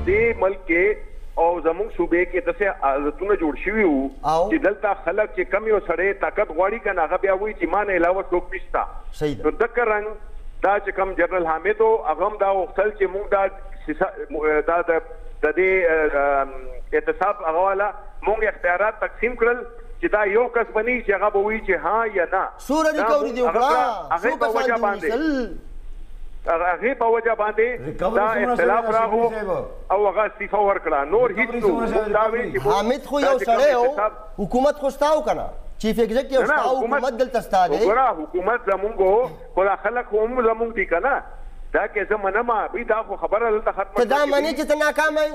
دې ملک کې او زموږ صوبې کې داسې حالتونه جوړ شوي وو چې دلته خلک چې کم یو سړی طاقت غواړي که نه هغه بیا وایي چې ما نه علاوه څوک نشته. نو دغه رنګ دا چې کوم جنرال حامد و هغه هم دا غوښتل چې موږ دا د دې اعتصاب هغه والا موږ اختیارات تقسیم کړل چې دا یو کس بني چې هغه به وایي چې ها یا نه. هغې په وجه باندې هغې په وجه باندې دا اختلاف راغو او هغه استعفا ورکړه. نور هیڅ حامد خو یو سړی و حکومت خو ستا و که نه چیف ایگزیکټیو ستا حکومت دلته ستا دی. وګوره حکومت زمونږ و خو دا خلک خو هم زمونږ دي که نه دا کې زه منمه بی دا خو خبره دلته ختمه. ته دا منې چې ته ناکام یې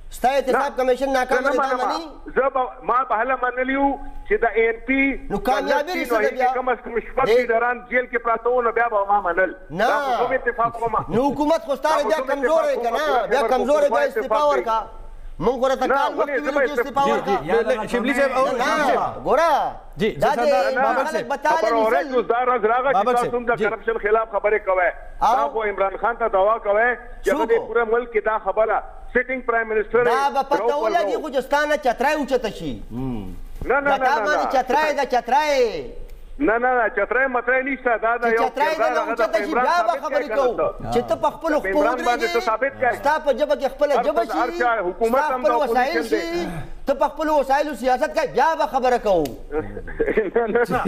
ستا احتساب کمیشن ناکام دی دا منې؟ زه ما به هله منلی وو چې د اے ان پي نو کامیابي رسېده بیا کم از کم شپږ لیډران جیل کې پراته وو نو بیا به ما منل. نه دا خو اتفاق کومه نو حکومت خو ستا بیا کمزوری که نه بیا کمزوری بیا استعفا ورکړه. موږ ورته کال وخت ویلو چې استعفا ورکړه. شبلی صاحب ګوره دا د خلک بتاله نیسل دا ورځ راغله چې تاسو د کرپشن خلاف خبرې کوئ. دا خو عمران خان ته دعا کوئ چې هغه د پوره ملک کې دا خبره سیټینګ پرایم منسټر دا به پته ولګي خو چې ستا نه چترای اوچته شي. نه نه دا باندې چترای دا چترای نه نه چترای مترای نشته. دا د یو چترای نه اوچته شي بیا به خبرې کوو چې ته په خپلو خپو ودرېږې ستا په ژبه کې خپله ژبه شي ستا خپل وسایل شي ته په خپلو وسایلو سیاست کوې بیا به خبره کوو. نه نه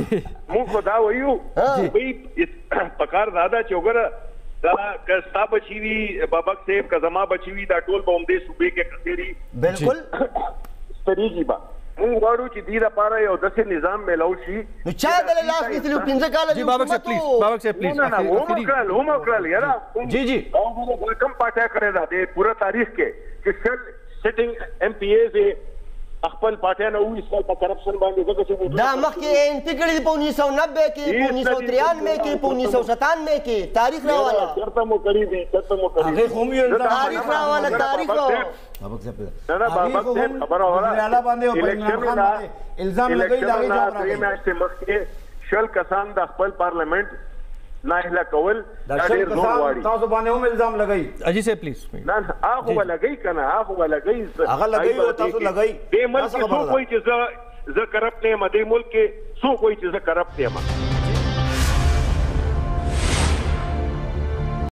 موږ خو دا وایو پکار دا ده چې وګوره دا که ستا بچي وي بابک صاحب که زما بچي وي دا ټول به همدې صوبې کې خسېري بلکل سترېږي به. موږ غواړو چې دې دپاره یو داسې نظام میلاو شي. نو چا دله لاس نیسلي و 15 کاله جی بابک صاحب پلیز بابک صاحب پلیز هم وکړل یاره جی جی کم پارټۍ کړې ده د پوره تاریخ کې چې شل سیټینګ ایم پی ایز خپل پارټۍ نه وایستل په کرپشن باندې ځکه چې دا مخکې اے ان پي کړي دي په 1990 کې په 1993 کې په 1997 کې تاریخ راواله چېرته مو کړي دي چېرته مو کړي هغې خو هم یو تاریخ راواله تاریخ بابک صاحب نه نه بابک صاحب خبره وره الزام لګوي د هغې جواب راغی. درې میاشتې مخکې شل کسان د خپل پارلمنټ ناهیله کول دا ډېر زور غواړي. تاسو باندې هم الزام لګوي. اجي صاحب پلیز. نه هغه به لګوي که نه هغه به لګوي هغه لګوي او تاسو لګوي. دې ملک کې څوک وایي چې زه کرپټ یم دې ملک کې څوک وایي چې زه کرپټ یم.